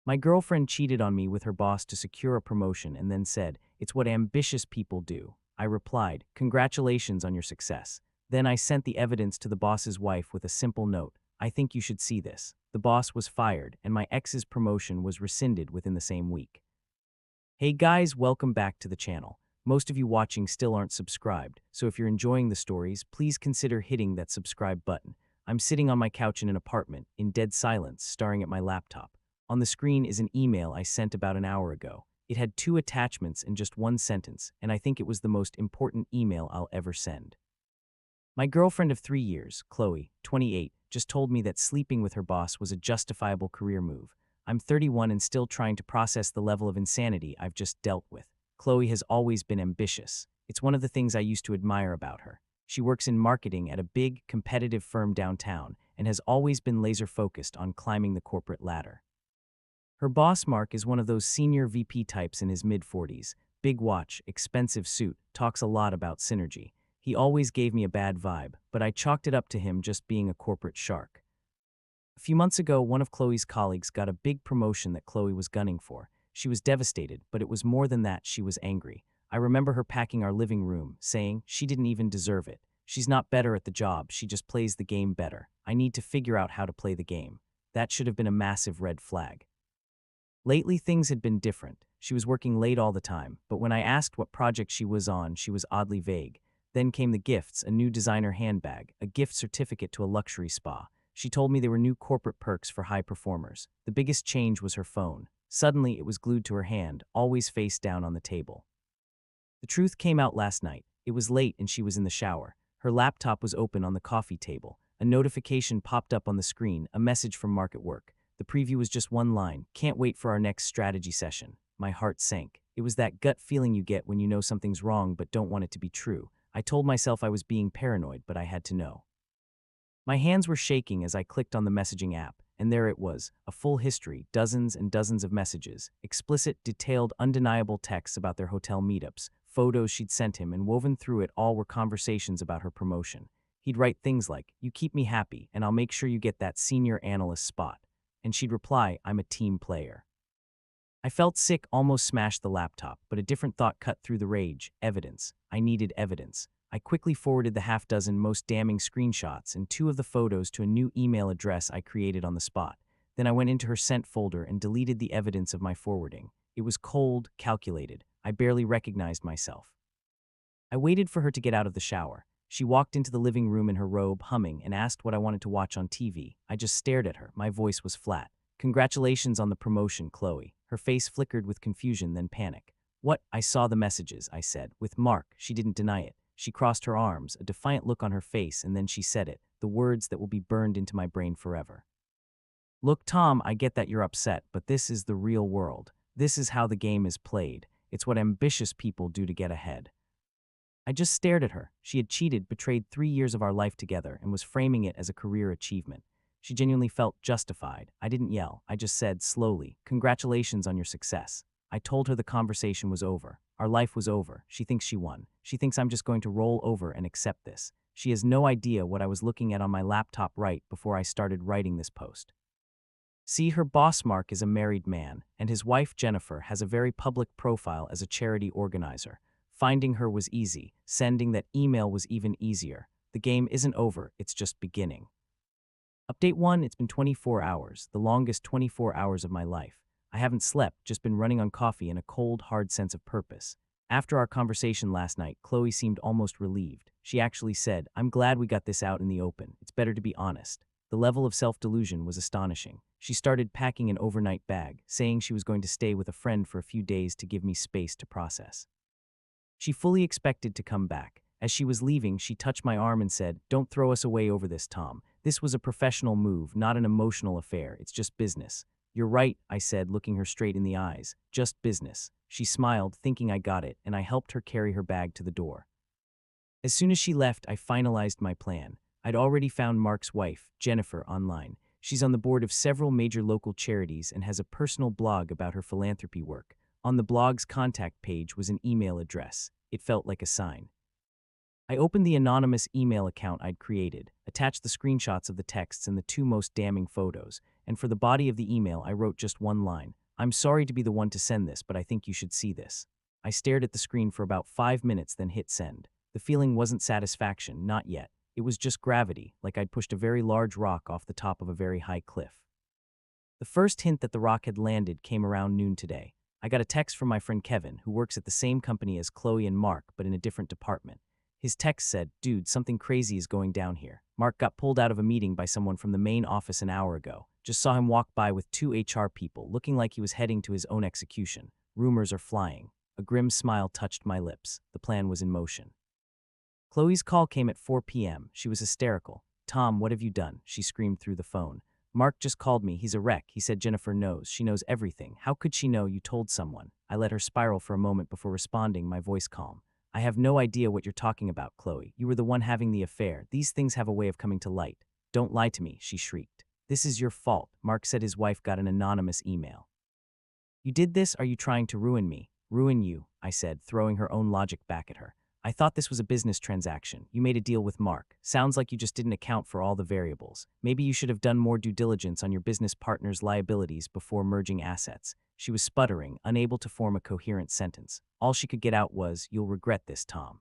My girlfriend cheated on me with her boss to secure a promotion and then said, "It's what ambitious people do." I replied, "Congratulations on your success." Then I sent the evidence to the boss's wife with a simple note: "I think you should see this." The boss was fired, and my ex's promotion was rescinded within the same week. Hey guys, welcome back to the channel. Most of you watching still aren't subscribed, so if you're enjoying the stories, please consider hitting that subscribe button. I'm sitting on my couch in an apartment, in dead silence, staring at my laptop. On the screen is an email I sent about an hour ago. It had 2 attachments and just 1 sentence, and I think it was the most important email I'll ever send. My girlfriend of 3 years, Chloe, 28, just told me that sleeping with her boss was a justifiable career move. I'm 31 and still trying to process the level of insanity I've just dealt with. Chloe has always been ambitious. It's one of the things I used to admire about her. She works in marketing at a big, competitive firm downtown and has always been laser-focused on climbing the corporate ladder. Her boss, Mark, is one of those senior VP types in his mid-40s. Big watch, expensive suit, talks a lot about synergy. He always gave me a bad vibe, but I chalked it up to him just being a corporate shark. A few months ago, one of Chloe's colleagues got a big promotion that Chloe was gunning for. She was devastated, but it was more than that. She was angry. I remember her packing our living room, saying she didn't even deserve it. She's not better at the job, she just plays the game better. I need to figure out how to play the game. That should have been a massive red flag. Lately, things had been different. She was working late all the time, but when I asked what project she was on, she was oddly vague. Then came the gifts: a new designer handbag, a gift certificate to a luxury spa. She told me there were new corporate perks for high performers. The biggest change was her phone. Suddenly, it was glued to her hand, always face down on the table. The truth came out last night. It was late and she was in the shower. Her laptop was open on the coffee table. A notification popped up on the screen, a message from Mark at work. The preview was just one line: "Can't wait for our next strategy session." My heart sank. It was that gut feeling you get when you know something's wrong but don't want it to be true. I told myself I was being paranoid, but I had to know. My hands were shaking as I clicked on the messaging app, and there it was, a full history, dozens and dozens of messages, explicit, detailed, undeniable texts about their hotel meetups, photos she'd sent him, and woven through it all were conversations about her promotion. He'd write things like, "You keep me happy, and I'll make sure you get that senior analyst spot." And she'd reply, "I'm a team player." I felt sick, almost smashed the laptop, but a different thought cut through the rage: evidence. I needed evidence. I quickly forwarded the half-dozen most damning screenshots and 2 of the photos to a new email address I created on the spot. Then I went into her sent folder and deleted the evidence of my forwarding. It was cold, calculated. I barely recognized myself. I waited for her to get out of the shower. She walked into the living room in her robe, humming, and asked what I wanted to watch on TV. I just stared at her. My voice was flat. "Congratulations on the promotion, Chloe." Her face flickered with confusion, then panic. "What?" "I saw the messages," I said. "With Mark." She didn't deny it. She crossed her arms, a defiant look on her face, and then she said it, the words that will be burned into my brain forever. "Look, Tom, I get that you're upset, but this is the real world. This is how the game is played. It's what ambitious people do to get ahead." I just stared at her. She had cheated, betrayed 3 years of our life together, and was framing it as a career achievement. She genuinely felt justified. I didn't yell. I just said, slowly, "Congratulations on your success." I told her the conversation was over. Our life was over. She thinks she won. She thinks I'm just going to roll over and accept this. She has no idea what I was looking at on my laptop right before I started writing this post. See, her boss Mark is a married man, and his wife Jennifer has a very public profile as a charity organizer. Finding her was easy. Sending that email was even easier. The game isn't over, it's just beginning. Update 1, it's been 24 hours, the longest 24 hours of my life. I haven't slept, just been running on coffee and a cold, hard sense of purpose. After our conversation last night, Chloe seemed almost relieved. She actually said, "I'm glad we got this out in the open. It's better to be honest." The level of self-delusion was astonishing. She started packing an overnight bag, saying she was going to stay with a friend for a few days to give me space to process. She fully expected to come back. As she was leaving, she touched my arm and said, "Don't throw us away over this, Tom. This was a professional move, not an emotional affair. It's just business." "You're right," I said, looking her straight in the eyes. "Just business." She smiled, thinking I got it, and I helped her carry her bag to the door. As soon as she left, I finalized my plan. I'd already found Mark's wife, Jennifer, online. She's on the board of several major local charities and has a personal blog about her philanthropy work. On the blog's contact page was an email address. It felt like a sign. I opened the anonymous email account I'd created, attached the screenshots of the texts and the two most damning photos, and for the body of the email I wrote just one line: "I'm sorry to be the one to send this, but I think you should see this." I stared at the screen for about 5 minutes, then hit send. The feeling wasn't satisfaction, not yet. It was just gravity, like I'd pushed a very large rock off the top of a very high cliff. The first hint that the rock had landed came around noon today. I got a text from my friend Kevin, who works at the same company as Chloe and Mark, but in a different department. His text said, "Dude, something crazy is going down here. Mark got pulled out of a meeting by someone from the main office an hour ago. Just saw him walk by with two HR people, looking like he was heading to his own execution. Rumors are flying." A grim smile touched my lips. The plan was in motion. Chloe's call came at 4 p.m. She was hysterical. "Tom, what have you done?" she screamed through the phone. "Mark just called me. He's a wreck. He said Jennifer knows. She knows everything. How could she know you told someone?" I let her spiral for a moment before responding, my voice calm. "I have no idea what you're talking about, Chloe. You were the one having the affair. These things have a way of coming to light. Don't lie to me," she shrieked. "This is your fault." Mark said his wife got an anonymous email. "You did this? Are you trying to ruin me?" "Ruin you," I said, throwing her own logic back at her. "I thought this was a business transaction. You made a deal with Mark. Sounds like you just didn't account for all the variables. Maybe you should have done more due diligence on your business partner's liabilities before merging assets." She was sputtering, unable to form a coherent sentence. All she could get out was, "You'll regret this, Tom."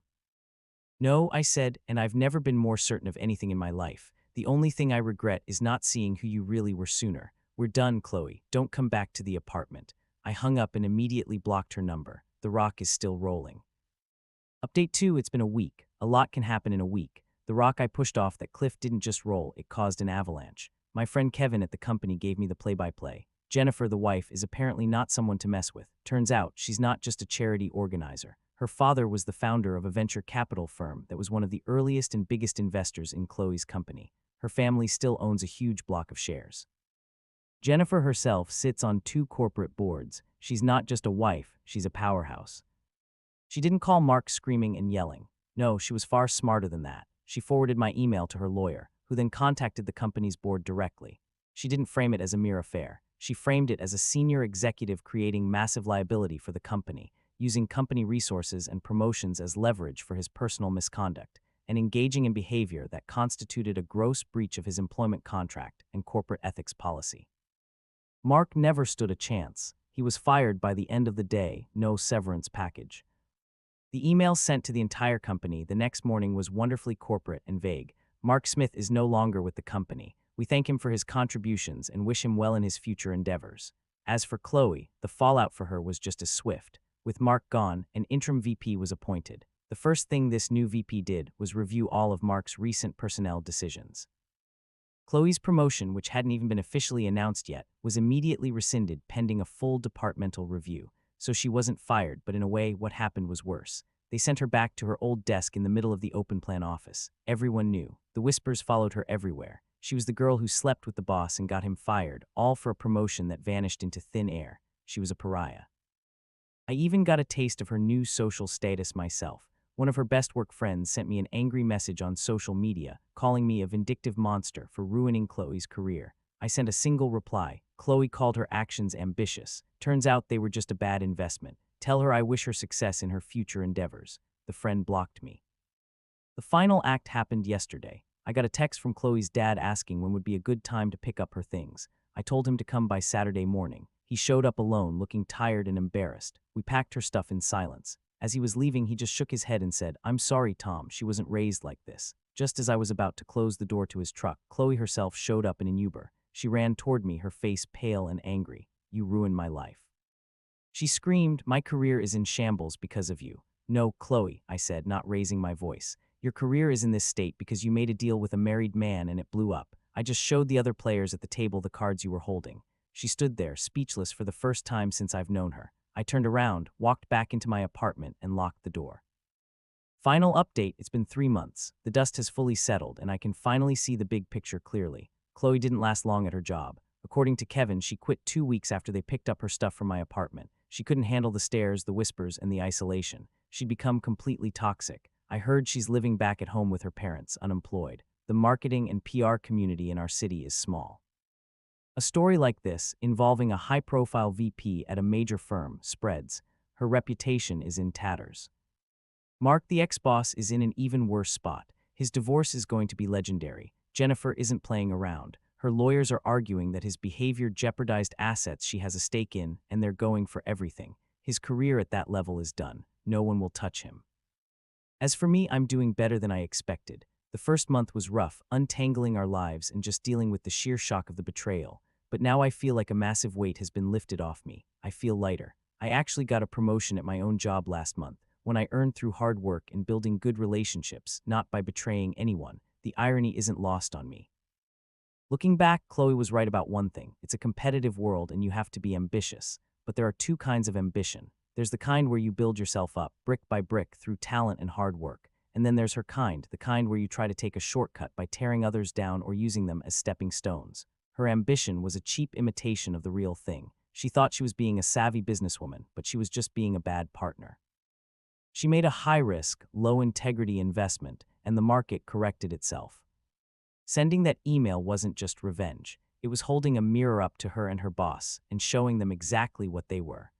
"No," I said, "and I've never been more certain of anything in my life. The only thing I regret is not seeing who you really were sooner. We're done, Chloe. Don't come back to the apartment." I hung up and immediately blocked her number. The rock is still rolling. Update 2, it's been a week. A lot can happen in a week. The rock I pushed off that cliff didn't just roll, it caused an avalanche. My friend Kevin at the company gave me the play-by-play. Jennifer, the wife, is apparently not someone to mess with. Turns out, she's not just a charity organizer. Her father was the founder of a venture capital firm that was one of the earliest and biggest investors in Chloe's company. Her family still owns a huge block of shares. Jennifer herself sits on 2 corporate boards. She's not just a wife, she's a powerhouse. She didn't call Mark screaming and yelling. No, she was far smarter than that. She forwarded my email to her lawyer, who then contacted the company's board directly. She didn't frame it as a mere affair. She framed it as a senior executive creating massive liability for the company, using company resources and promotions as leverage for his personal misconduct, and engaging in behavior that constituted a gross breach of his employment contract and corporate ethics policy. Mark never stood a chance. He was fired by the end of the day, no severance package. The email sent to the entire company the next morning was wonderfully corporate and vague. "Mark Smith is no longer with the company. We thank him for his contributions and wish him well in his future endeavors." As for Chloe, the fallout for her was just as swift. With Mark gone, an interim VP was appointed. The first thing this new VP did was review all of Mark's recent personnel decisions. Chloe's promotion, which hadn't even been officially announced yet, was immediately rescinded pending a full departmental review. So she wasn't fired, but in a way, what happened was worse. They sent her back to her old desk in the middle of the open plan office. Everyone knew. The whispers followed her everywhere. She was the girl who slept with the boss and got him fired, all for a promotion that vanished into thin air. She was a pariah. I even got a taste of her new social status myself. One of her best work friends sent me an angry message on social media, calling me a vindictive monster for ruining Chloe's career. I sent a single reply. Chloe called her actions ambitious. Turns out they were just a bad investment. Tell her I wish her success in her future endeavors. The friend blocked me. The final act happened yesterday. I got a text from Chloe's dad asking when would be a good time to pick up her things. I told him to come by Saturday morning. He showed up alone, looking tired and embarrassed. We packed her stuff in silence. As he was leaving, he just shook his head and said, "I'm sorry, Tom, she wasn't raised like this." Just as I was about to close the door to his truck, Chloe herself showed up in an Uber. She ran toward me, her face pale and angry. "You ruined my life." She screamed, "My career is in shambles because of you." "No, Chloe," I said, not raising my voice. "Your career is in this state because you made a deal with a married man and it blew up. I just showed the other players at the table the cards you were holding." She stood there, speechless for the first time since I've known her. I turned around, walked back into my apartment, and locked the door. Final update, it's been 3 months. The dust has fully settled, and I can finally see the big picture clearly. Chloe didn't last long at her job. According to Kevin, she quit 2 weeks after they picked up her stuff from my apartment. She couldn't handle the stares, the whispers, and the isolation. She'd become completely toxic. I heard she's living back at home with her parents, unemployed. The marketing and PR community in our city is small. A story like this, involving a high-profile VP at a major firm, spreads. Her reputation is in tatters. Mark, the ex-boss, is in an even worse spot. His divorce is going to be legendary. Jennifer isn't playing around. Her lawyers are arguing that his behavior jeopardized assets she has a stake in, and they're going for everything. His career at that level is done. No one will touch him. As for me, I'm doing better than I expected. The first month was rough, untangling our lives and just dealing with the sheer shock of the betrayal. But now I feel like a massive weight has been lifted off me. I feel lighter. I actually got a promotion at my own job last month, when I earned through hard work and building good relationships, not by betraying anyone. The irony isn't lost on me. Looking back, Chloe was right about one thing. It's a competitive world and you have to be ambitious. But there are two kinds of ambition. There's the kind where you build yourself up, brick by brick, through talent and hard work. And then there's her kind, the kind where you try to take a shortcut by tearing others down or using them as stepping stones. Her ambition was a cheap imitation of the real thing. She thought she was being a savvy businesswoman, but she was just being a bad partner. She made a high-risk, low-integrity investment, and the market corrected itself. Sending that email wasn't just revenge. It was holding a mirror up to her and her boss and showing them exactly what they were.